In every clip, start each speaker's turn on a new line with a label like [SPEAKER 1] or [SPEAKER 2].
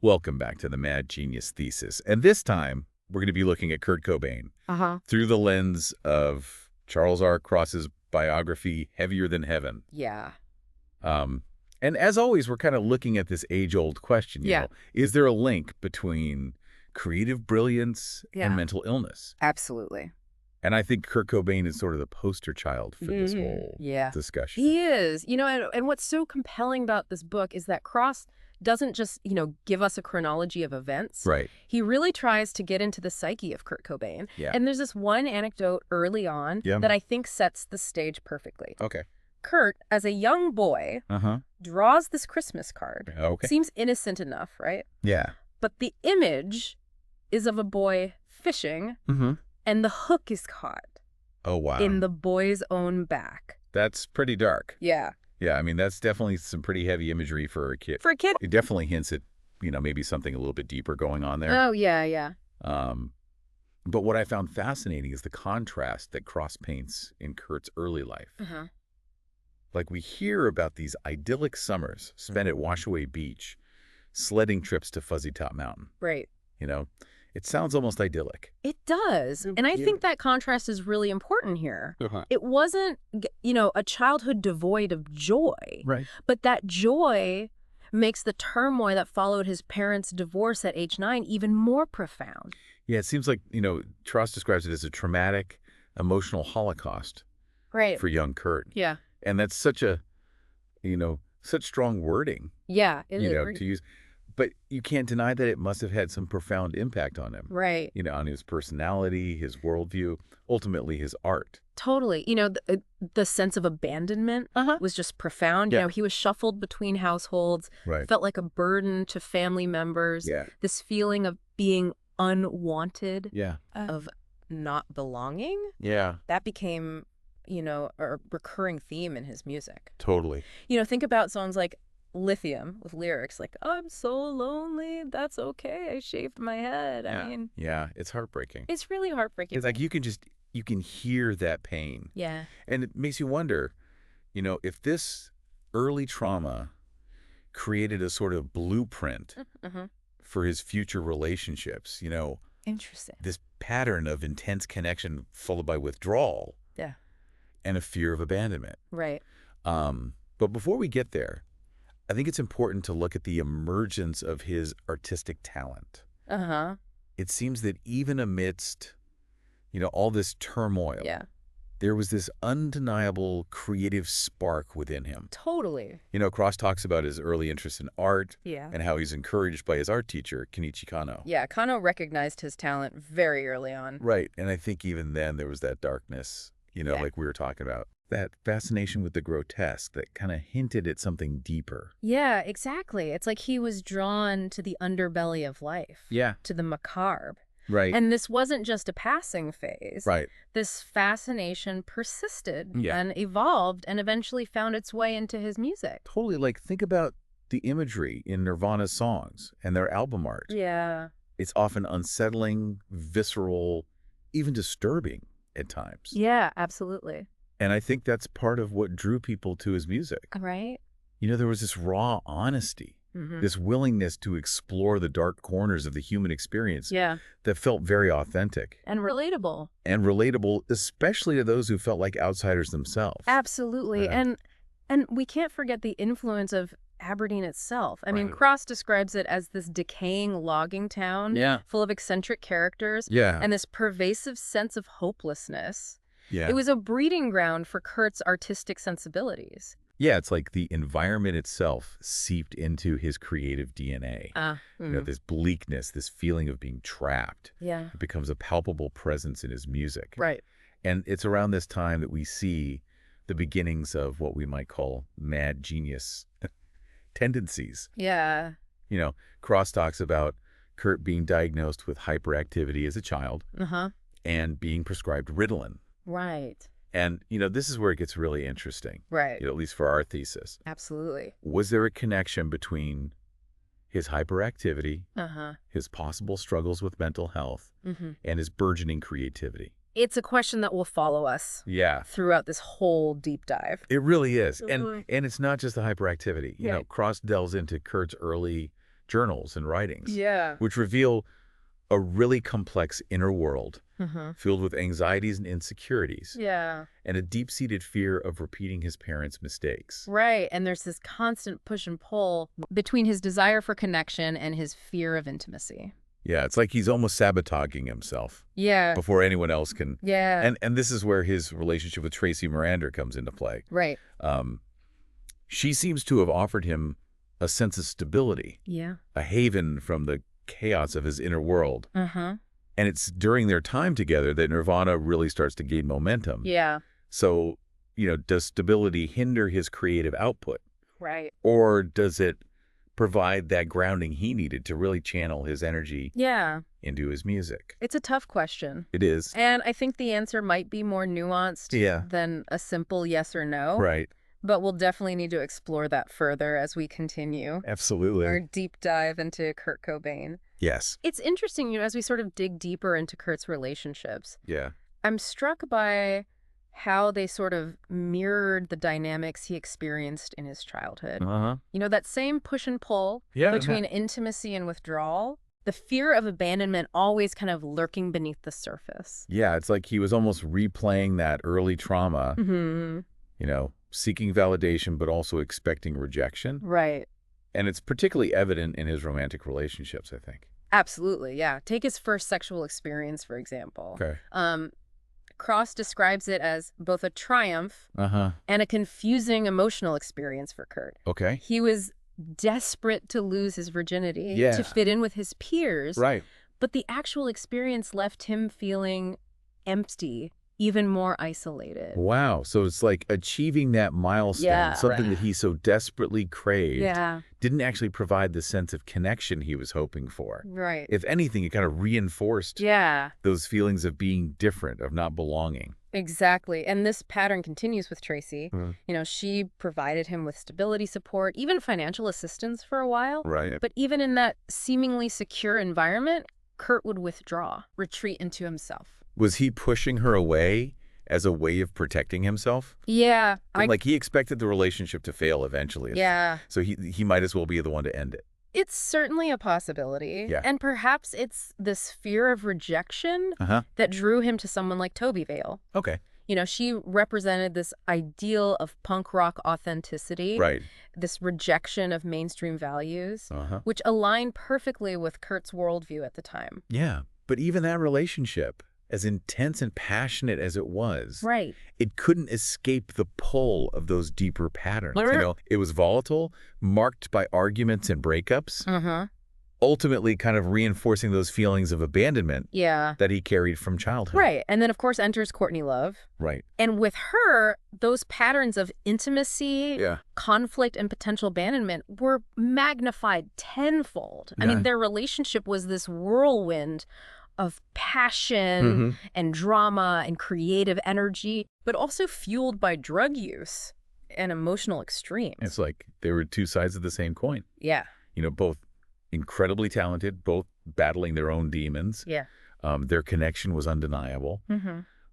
[SPEAKER 1] Welcome back to the Mad Genius Thesis. And this time, we're going to be looking at Kurt Cobain through the lens of Charles R. Cross's biography, Heavier Than Heaven.
[SPEAKER 2] Yeah.
[SPEAKER 1] And as always, we're kind of looking at this age-old question, you know, is there a link between creative brilliance and mental illness?
[SPEAKER 2] Absolutely.
[SPEAKER 1] And I think Kurt Cobain is sort of the poster child for this whole discussion.
[SPEAKER 2] He is. You know, and what's so compelling about this book is that Cross doesn't just, give us a chronology of events.
[SPEAKER 1] Right.
[SPEAKER 2] He really tries to get into the psyche of Kurt Cobain. Yeah. And there's this one anecdote early on that I think sets the stage perfectly.
[SPEAKER 1] Okay.
[SPEAKER 2] Kurt, as a young boy, draws this Christmas card.
[SPEAKER 1] Okay.
[SPEAKER 2] Seems innocent enough, right?
[SPEAKER 1] Yeah.
[SPEAKER 2] But the image is of a boy fishing, and the hook is caught.
[SPEAKER 1] Oh, wow.
[SPEAKER 2] In the boy's own back.
[SPEAKER 1] That's pretty dark.
[SPEAKER 2] Yeah.
[SPEAKER 1] Yeah, I mean, that's definitely some pretty heavy imagery for a kid.
[SPEAKER 2] For a kid?
[SPEAKER 1] It definitely hints at, maybe something a little bit deeper going on there.
[SPEAKER 2] Oh, yeah.
[SPEAKER 1] But what I found fascinating is the contrast that Cross paints in Kurt's early life. Like, we hear about these idyllic summers spent at Washaway Beach, sledding trips to Fuzzy Top Mountain.
[SPEAKER 2] Right.
[SPEAKER 1] It sounds almost idyllic.
[SPEAKER 2] It does. And I think that contrast is really important here. It wasn't, a childhood devoid of joy. Right. But that joy makes the turmoil that followed his parents' divorce at age 9 even more profound.
[SPEAKER 1] Yeah, it seems like, Trost describes it as a traumatic, emotional holocaust for young Kurt.
[SPEAKER 2] Yeah.
[SPEAKER 1] And that's such a, such strong wording.
[SPEAKER 2] Yeah, it is.
[SPEAKER 1] To use. But you can't deny that it must have had some profound impact on him.
[SPEAKER 2] Right.
[SPEAKER 1] On his personality, his worldview, ultimately his art.
[SPEAKER 2] Totally. The sense of abandonment was just profound.
[SPEAKER 1] Yeah.
[SPEAKER 2] He was shuffled between households, felt like a burden to family members.
[SPEAKER 1] Yeah.
[SPEAKER 2] This feeling of being unwanted, of not belonging.
[SPEAKER 1] Yeah.
[SPEAKER 2] That became, a recurring theme in his music.
[SPEAKER 1] Totally.
[SPEAKER 2] Think about songs like Lithium with lyrics like, I'm so lonely, that's okay, I shaved my head.
[SPEAKER 1] Yeah.
[SPEAKER 2] I mean,
[SPEAKER 1] yeah, it's heartbreaking.
[SPEAKER 2] It's really heartbreaking.
[SPEAKER 1] It's like you can hear that pain.
[SPEAKER 2] Yeah.
[SPEAKER 1] And it makes you wonder, if this early trauma created a sort of blueprint for his future relationships,
[SPEAKER 2] Interesting.
[SPEAKER 1] This pattern of intense connection followed by withdrawal.
[SPEAKER 2] Yeah.
[SPEAKER 1] And a fear of abandonment.
[SPEAKER 2] Right.
[SPEAKER 1] But before we get there, I think it's important to look at the emergence of his artistic talent. It seems that even amidst, all this turmoil, there was this undeniable creative spark within him.
[SPEAKER 2] Totally.
[SPEAKER 1] Cross talks about his early interest in art
[SPEAKER 2] Yeah.
[SPEAKER 1] and how he's encouraged by his art teacher, Kenichi Kano.
[SPEAKER 2] Yeah, Kano recognized his talent very early on.
[SPEAKER 1] Right. And I think even then there was that darkness, like we were talking about. That fascination with the grotesque that kind of hinted at something deeper.
[SPEAKER 2] Yeah, exactly. It's like he was drawn to the underbelly of life.
[SPEAKER 1] Yeah.
[SPEAKER 2] To the macabre.
[SPEAKER 1] Right.
[SPEAKER 2] And this wasn't just a passing phase.
[SPEAKER 1] Right.
[SPEAKER 2] This fascination persisted
[SPEAKER 1] Yeah.
[SPEAKER 2] and evolved and eventually found its way into his music.
[SPEAKER 1] Totally. Like, think about the imagery in Nirvana's songs and their album art.
[SPEAKER 2] Yeah.
[SPEAKER 1] It's often unsettling, visceral, even disturbing at times.
[SPEAKER 2] Yeah, absolutely.
[SPEAKER 1] And I think that's part of what drew people to his music.
[SPEAKER 2] Right.
[SPEAKER 1] There was this raw honesty, this willingness to explore the dark corners of the human experience that felt very authentic.
[SPEAKER 2] And relatable.
[SPEAKER 1] And relatable, especially to those who felt like outsiders themselves.
[SPEAKER 2] Absolutely. And we can't forget the influence of Aberdeen itself. I mean, Cross describes it as this decaying logging town full of eccentric characters and this pervasive sense of hopelessness.
[SPEAKER 1] Yeah.
[SPEAKER 2] It was a breeding ground for Kurt's artistic sensibilities.
[SPEAKER 1] Yeah, it's like the environment itself seeped into his creative DNA. This bleakness, this feeling of being trapped.
[SPEAKER 2] Yeah.
[SPEAKER 1] It becomes a palpable presence in his music.
[SPEAKER 2] Right.
[SPEAKER 1] And it's around this time that we see the beginnings of what we might call mad genius tendencies.
[SPEAKER 2] Yeah.
[SPEAKER 1] Cross talks about Kurt being diagnosed with hyperactivity as a child and being prescribed Ritalin.
[SPEAKER 2] Right.
[SPEAKER 1] And, this is where it gets really interesting.
[SPEAKER 2] Right.
[SPEAKER 1] At least for our thesis.
[SPEAKER 2] Absolutely.
[SPEAKER 1] Was there a connection between his hyperactivity, his possible struggles with mental health, and his burgeoning creativity?
[SPEAKER 2] It's a question that will follow us throughout this whole deep dive.
[SPEAKER 1] It really is. And it's not just the hyperactivity. Cross delves into Kurt's early journals and writings,
[SPEAKER 2] Yeah.
[SPEAKER 1] which reveal a really complex inner world filled with anxieties and insecurities.
[SPEAKER 2] Yeah.
[SPEAKER 1] And a deep-seated fear of repeating his parents' mistakes.
[SPEAKER 2] Right. And there's this constant push and pull between his desire for connection and his fear of intimacy.
[SPEAKER 1] Yeah, it's like he's almost sabotaging himself.
[SPEAKER 2] Yeah.
[SPEAKER 1] Before anyone else can.
[SPEAKER 2] Yeah.
[SPEAKER 1] And this is where his relationship with Tracy Miranda comes into play.
[SPEAKER 2] Right.
[SPEAKER 1] She seems to have offered him a sense of stability.
[SPEAKER 2] Yeah.
[SPEAKER 1] A haven from the chaos of his inner world. And it's during their time together that Nirvana really starts to gain momentum.
[SPEAKER 2] Yeah.
[SPEAKER 1] So, does stability hinder his creative output?
[SPEAKER 2] Right.
[SPEAKER 1] Or does it provide that grounding he needed to really channel his energy into his music?
[SPEAKER 2] It's a tough question.
[SPEAKER 1] It is.
[SPEAKER 2] And I think the answer might be more nuanced than a simple yes or no.
[SPEAKER 1] Right.
[SPEAKER 2] But we'll definitely need to explore that further as we continue
[SPEAKER 1] Absolutely.
[SPEAKER 2] our deep dive into Kurt Cobain.
[SPEAKER 1] Yes.
[SPEAKER 2] It's interesting, as we sort of dig deeper into Kurt's relationships.
[SPEAKER 1] Yeah.
[SPEAKER 2] I'm struck by how they sort of mirrored the dynamics he experienced in his childhood. That same push and pull between intimacy and withdrawal, the fear of abandonment always kind of lurking beneath the surface.
[SPEAKER 1] Yeah, it's like he was almost replaying that early trauma, seeking validation, but also expecting rejection.
[SPEAKER 2] Right.
[SPEAKER 1] And it's particularly evident in his romantic relationships, I think.
[SPEAKER 2] Absolutely, yeah. Take his first sexual experience, for example.
[SPEAKER 1] Okay.
[SPEAKER 2] Cross describes it as both a triumph and a confusing emotional experience for Kurt.
[SPEAKER 1] Okay.
[SPEAKER 2] He was desperate to lose his virginity to fit in with his peers.
[SPEAKER 1] Right.
[SPEAKER 2] But the actual experience left him feeling empty, even more isolated.
[SPEAKER 1] Wow. So it's like achieving that milestone, something that he so desperately craved, didn't actually provide the sense of connection he was hoping for.
[SPEAKER 2] Right.
[SPEAKER 1] If anything, it kind of reinforced those feelings of being different, of not belonging.
[SPEAKER 2] Exactly. And this pattern continues with Tracy. She provided him with stability support, even financial assistance for a while.
[SPEAKER 1] Right.
[SPEAKER 2] But even in that seemingly secure environment, Kurt would withdraw, retreat into himself.
[SPEAKER 1] Was he pushing her away as a way of protecting himself?
[SPEAKER 2] Yeah.
[SPEAKER 1] Like he expected the relationship to fail eventually.
[SPEAKER 2] Yeah.
[SPEAKER 1] So he might as well be the one to end it.
[SPEAKER 2] It's certainly a possibility.
[SPEAKER 1] Yeah.
[SPEAKER 2] And perhaps it's this fear of rejection that drew him to someone like Toby Vale.
[SPEAKER 1] Okay.
[SPEAKER 2] She represented this ideal of punk rock authenticity.
[SPEAKER 1] Right.
[SPEAKER 2] This rejection of mainstream values, which aligned perfectly with Kurt's worldview at the time.
[SPEAKER 1] Yeah. But even that relationship, as intense and passionate as it was, it couldn't escape the pull of those deeper patterns. It was volatile, marked by arguments and breakups, ultimately kind of reinforcing those feelings of abandonment that he carried from childhood.
[SPEAKER 2] Right. And then, of course, enters Courtney Love.
[SPEAKER 1] Right.
[SPEAKER 2] And with her, those patterns of intimacy, conflict, and potential abandonment were magnified tenfold. I mean, their relationship was this whirlwind of passion and drama and creative energy, but also fueled by drug use and emotional extremes.
[SPEAKER 1] It's like they were two sides of the same coin.
[SPEAKER 2] Yeah.
[SPEAKER 1] Both incredibly talented, both battling their own demons.
[SPEAKER 2] Yeah.
[SPEAKER 1] Their connection was undeniable.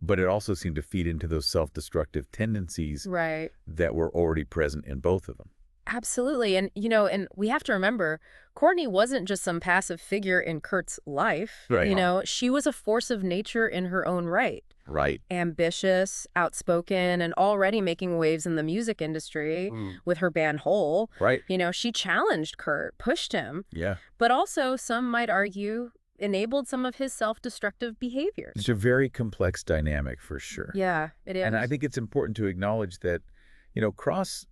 [SPEAKER 1] But it also seemed to feed into those self-destructive tendencies that were already present in both of them.
[SPEAKER 2] Absolutely. And, and we have to remember, Courtney wasn't just some passive figure in Kurt's life.
[SPEAKER 1] Right.
[SPEAKER 2] She was a force of nature in her own right.
[SPEAKER 1] Right.
[SPEAKER 2] Ambitious, outspoken, and already making waves in the music industry with her band Hole.
[SPEAKER 1] Right.
[SPEAKER 2] She challenged Kurt, pushed him.
[SPEAKER 1] Yeah.
[SPEAKER 2] But also, some might argue, enabled some of his self-destructive behaviors.
[SPEAKER 1] It's a very complex dynamic for sure.
[SPEAKER 2] Yeah, it is.
[SPEAKER 1] And I think it's important to acknowledge that, Cross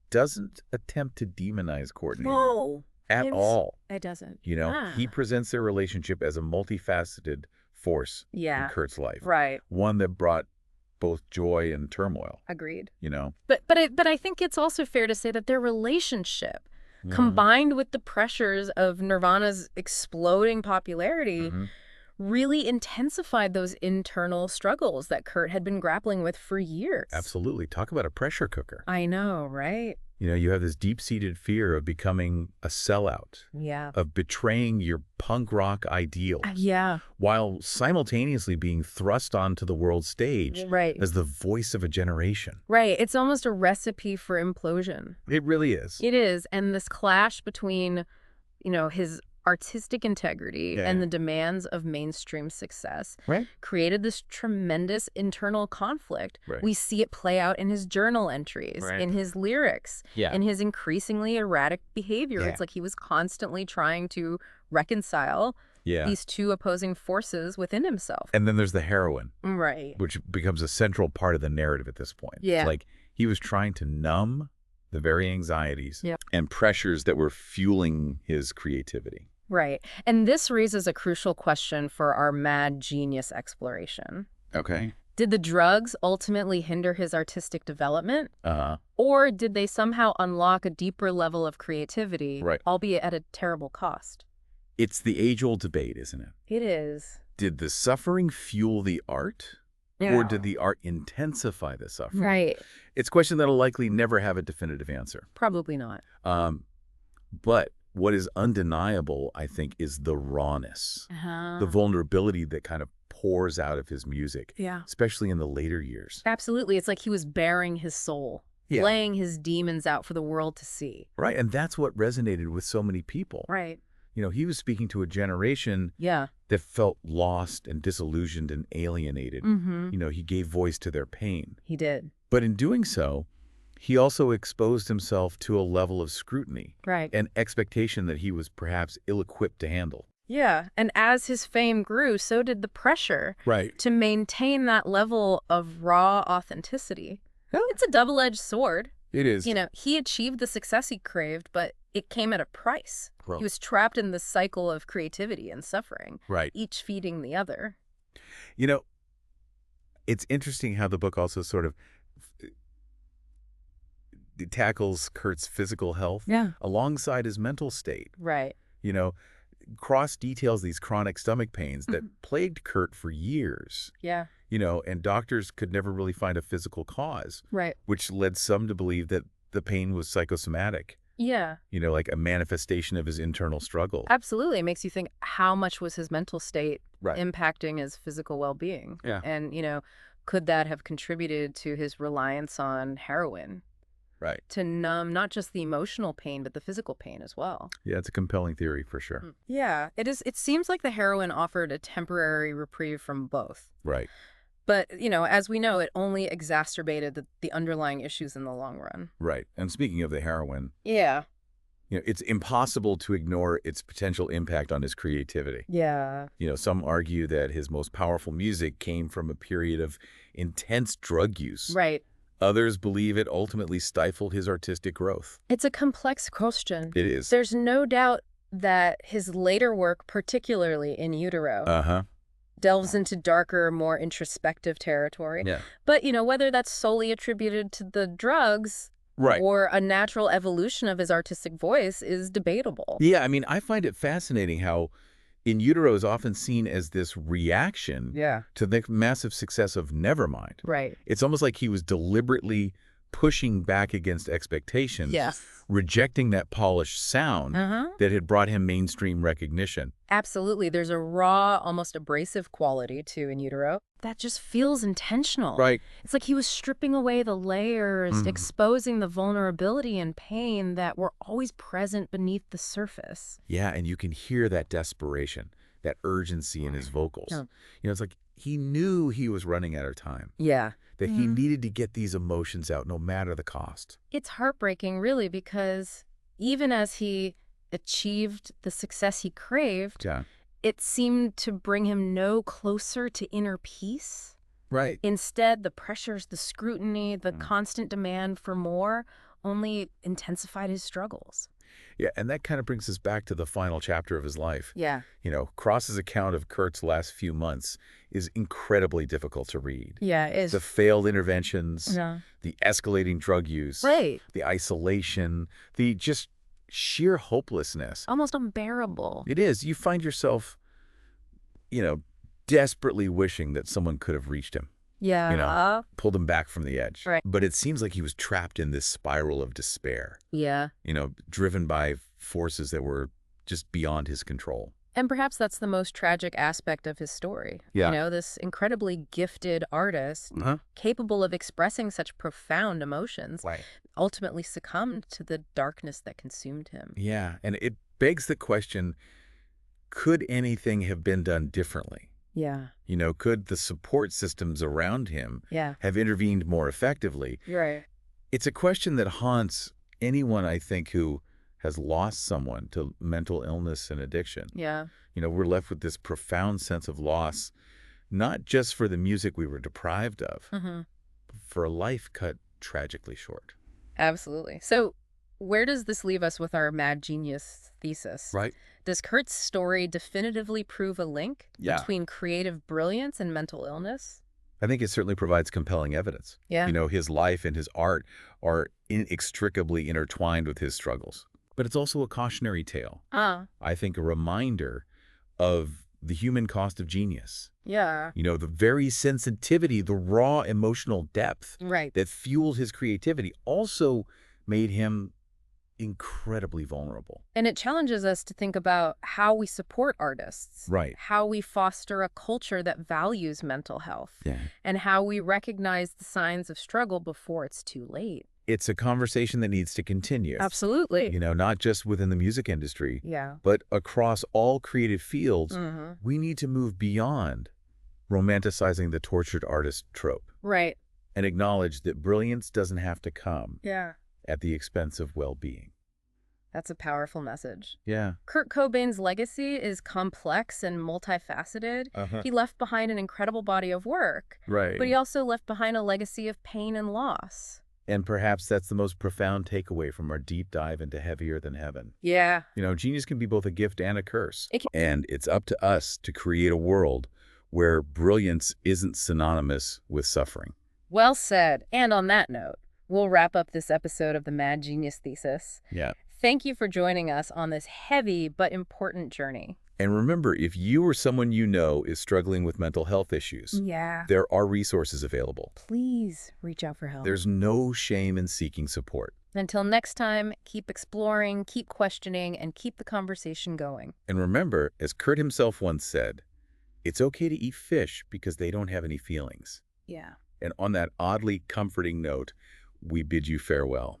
[SPEAKER 1] doesn't attempt to demonize Courtney.
[SPEAKER 2] No.
[SPEAKER 1] At all.
[SPEAKER 2] It doesn't.
[SPEAKER 1] He presents their relationship as a multifaceted force in Kurt's life.
[SPEAKER 2] Right.
[SPEAKER 1] One that brought both joy and turmoil.
[SPEAKER 2] Agreed.
[SPEAKER 1] But
[SPEAKER 2] I think it's also fair to say that their relationship, combined with the pressures of Nirvana's exploding popularity, really intensified those internal struggles that Kurt had been grappling with for years.
[SPEAKER 1] Absolutely. Talk about a pressure cooker.
[SPEAKER 2] I know, right?
[SPEAKER 1] You have this deep-seated fear of becoming a sellout.
[SPEAKER 2] Yeah.
[SPEAKER 1] Of betraying your punk rock ideals.
[SPEAKER 2] Yeah.
[SPEAKER 1] While simultaneously being thrust onto the world stage as the voice of a generation.
[SPEAKER 2] Right. It's almost a recipe for implosion.
[SPEAKER 1] It really is.
[SPEAKER 2] It is. And this clash between his artistic integrity and the demands of mainstream success created this tremendous internal conflict. We see it play out in his journal entries, in his lyrics, in his increasingly erratic behavior. It's like he was constantly trying to reconcile these two opposing forces within himself.
[SPEAKER 1] And then there's the heroin, which becomes a central part of the narrative at this point. It's like he was trying to numb the very anxieties and pressures that were fueling his creativity.
[SPEAKER 2] Right. And this raises a crucial question for our mad genius exploration.
[SPEAKER 1] Okay.
[SPEAKER 2] Did the drugs ultimately hinder his artistic development? Or did they somehow unlock a deeper level of creativity, albeit at a terrible cost?
[SPEAKER 1] It's the age-old debate, isn't it?
[SPEAKER 2] It is.
[SPEAKER 1] Did the suffering fuel the art? Or did the art intensify the suffering?
[SPEAKER 2] Right.
[SPEAKER 1] It's a question that'll likely never have a definitive answer.
[SPEAKER 2] Probably not.
[SPEAKER 1] But what is undeniable, I think, is the rawness, the vulnerability that kind of pours out of his music, especially in the later years.
[SPEAKER 2] Absolutely. It's like he was bearing his soul, laying his demons out for the world to see.
[SPEAKER 1] Right. And that's what resonated with so many people.
[SPEAKER 2] Right.
[SPEAKER 1] He was speaking to a generation that felt lost and disillusioned and alienated. He gave voice to their pain.
[SPEAKER 2] He did.
[SPEAKER 1] But in doing so, he also exposed himself to a level of scrutiny and expectation that he was perhaps ill-equipped to handle.
[SPEAKER 2] Yeah, and as his fame grew, so did the pressure to maintain that level of raw authenticity. It's a double-edged sword.
[SPEAKER 1] It is.
[SPEAKER 2] He achieved the success he craved, but it came at a price. He was trapped in this cycle of creativity and suffering, each feeding the other.
[SPEAKER 1] It's interesting how the book also sort of tackles Kurt's physical health alongside his mental state.
[SPEAKER 2] Right.
[SPEAKER 1] Cross details these chronic stomach pains that plagued Kurt for years.
[SPEAKER 2] Yeah.
[SPEAKER 1] And doctors could never really find a physical cause.
[SPEAKER 2] Right.
[SPEAKER 1] Which led some to believe that the pain was psychosomatic.
[SPEAKER 2] Yeah.
[SPEAKER 1] Like a manifestation of his internal struggle.
[SPEAKER 2] Absolutely. It makes you think, how much was his mental state impacting his physical well-being?
[SPEAKER 1] Yeah.
[SPEAKER 2] And, could that have contributed to his reliance on heroin?
[SPEAKER 1] Right.
[SPEAKER 2] To numb not just the emotional pain, but the physical pain as well.
[SPEAKER 1] Yeah, it's a compelling theory for sure.
[SPEAKER 2] Yeah, it is. It seems like the heroin offered a temporary reprieve from both.
[SPEAKER 1] Right.
[SPEAKER 2] But, as we know, it only exacerbated the underlying issues in the long run.
[SPEAKER 1] Right. And speaking of the heroin.
[SPEAKER 2] Yeah.
[SPEAKER 1] It's impossible to ignore its potential impact on his creativity.
[SPEAKER 2] Yeah.
[SPEAKER 1] Some argue that his most powerful music came from a period of intense drug use.
[SPEAKER 2] Right.
[SPEAKER 1] Others believe it ultimately stifled his artistic growth.
[SPEAKER 2] It's a complex question.
[SPEAKER 1] It is.
[SPEAKER 2] There's no doubt that his later work, particularly In Utero, delves into darker, more introspective territory.
[SPEAKER 1] Yeah.
[SPEAKER 2] But, whether that's solely attributed to the drugs or a natural evolution of his artistic voice is debatable.
[SPEAKER 1] Yeah, I find it fascinating how In Utero is often seen as this reaction to the massive success of Nevermind.
[SPEAKER 2] Right.
[SPEAKER 1] It's almost like he was deliberately pushing back against expectations, rejecting that polished sound that had brought him mainstream recognition.
[SPEAKER 2] Absolutely. There's a raw, almost abrasive quality to In Utero that just feels intentional.
[SPEAKER 1] Right.
[SPEAKER 2] It's like he was stripping away the layers, exposing the vulnerability and pain that were always present beneath the surface.
[SPEAKER 1] Yeah, and you can hear that desperation, that urgency in his vocals.
[SPEAKER 2] Yeah.
[SPEAKER 1] It's like he knew he was running out of time.
[SPEAKER 2] Yeah.
[SPEAKER 1] That he needed to get these emotions out no matter the cost.
[SPEAKER 2] It's heartbreaking, really, because even as he achieved the success he craved, it seemed to bring him no closer to inner peace.
[SPEAKER 1] Right.
[SPEAKER 2] Instead, the pressures, the scrutiny, the constant demand for more only intensified his struggles.
[SPEAKER 1] Yeah, and that kind of brings us back to the final chapter of his life.
[SPEAKER 2] Yeah.
[SPEAKER 1] Cross's account of Kurt's last few months is incredibly difficult to read.
[SPEAKER 2] Yeah, it is.
[SPEAKER 1] The failed interventions, the escalating drug use, the isolation, the just sheer hopelessness.
[SPEAKER 2] Almost unbearable.
[SPEAKER 1] It is. You find yourself, desperately wishing that someone could have reached him.
[SPEAKER 2] Yeah.
[SPEAKER 1] Pulled him back from the edge.
[SPEAKER 2] Right.
[SPEAKER 1] But it seems like he was trapped in this spiral of despair.
[SPEAKER 2] Yeah.
[SPEAKER 1] Driven by forces that were just beyond his control.
[SPEAKER 2] And perhaps that's the most tragic aspect of his story.
[SPEAKER 1] Yeah.
[SPEAKER 2] This incredibly gifted artist, capable of expressing such profound emotions, ultimately succumbed to the darkness that consumed him.
[SPEAKER 1] Yeah, and it begs the question, could anything have been done differently?
[SPEAKER 2] Yeah.
[SPEAKER 1] You know, could the support systems around him have intervened more effectively?
[SPEAKER 2] Right.
[SPEAKER 1] It's a question that haunts anyone, I think, who has lost someone to mental illness and addiction.
[SPEAKER 2] Yeah.
[SPEAKER 1] You know, we're left with this profound sense of loss, not just for the music we were deprived of, but for a life cut tragically short.
[SPEAKER 2] Absolutely. So where does this leave us with our Mad Genius thesis?
[SPEAKER 1] Right.
[SPEAKER 2] Does Kurt's story definitively prove a link between creative brilliance and mental illness?
[SPEAKER 1] I think it certainly provides compelling evidence.
[SPEAKER 2] Yeah.
[SPEAKER 1] You know, his life and his art are inextricably intertwined with his struggles. But it's also a cautionary tale. I think a reminder of the human cost of genius.
[SPEAKER 2] Yeah.
[SPEAKER 1] You know, the very sensitivity, the raw emotional depth that fueled his creativity also made him incredibly vulnerable.
[SPEAKER 2] And it challenges us to think about how we support artists.
[SPEAKER 1] Right.
[SPEAKER 2] How we foster a culture that values mental health.
[SPEAKER 1] Yeah.
[SPEAKER 2] And how we recognize the signs of struggle before it's too late.
[SPEAKER 1] It's a conversation that needs to continue.
[SPEAKER 2] Absolutely.
[SPEAKER 1] You know, not just within the music industry,
[SPEAKER 2] yeah,
[SPEAKER 1] but across all creative fields. We need to move beyond romanticizing the tortured artist trope.
[SPEAKER 2] Right.
[SPEAKER 1] And acknowledge that brilliance doesn't have to come at the expense of well-being.
[SPEAKER 2] That's a powerful message.
[SPEAKER 1] Yeah.
[SPEAKER 2] Kurt Cobain's legacy is complex and multifaceted. He left behind an incredible body of work.
[SPEAKER 1] Right.
[SPEAKER 2] But he also left behind a legacy of pain and loss.
[SPEAKER 1] And perhaps that's the most profound takeaway from our deep dive into Heavier Than Heaven.
[SPEAKER 2] Yeah.
[SPEAKER 1] You know, genius can be both a gift and a curse. And it's up to us to create a world where brilliance isn't synonymous with suffering.
[SPEAKER 2] Well said. And on that note, we'll wrap up this episode of the Mad Genius Thesis.
[SPEAKER 1] Yeah.
[SPEAKER 2] Thank you for joining us on this heavy but important journey.
[SPEAKER 1] And remember, if you or someone you know is struggling with mental health issues, there are resources available.
[SPEAKER 2] Please reach out for help.
[SPEAKER 1] There's no shame in seeking support.
[SPEAKER 2] Until next time, keep exploring, keep questioning, and keep the conversation going.
[SPEAKER 1] And remember, as Kurt himself once said, it's okay to eat fish because they don't have any feelings.
[SPEAKER 2] Yeah.
[SPEAKER 1] And on that oddly comforting note, we bid you farewell.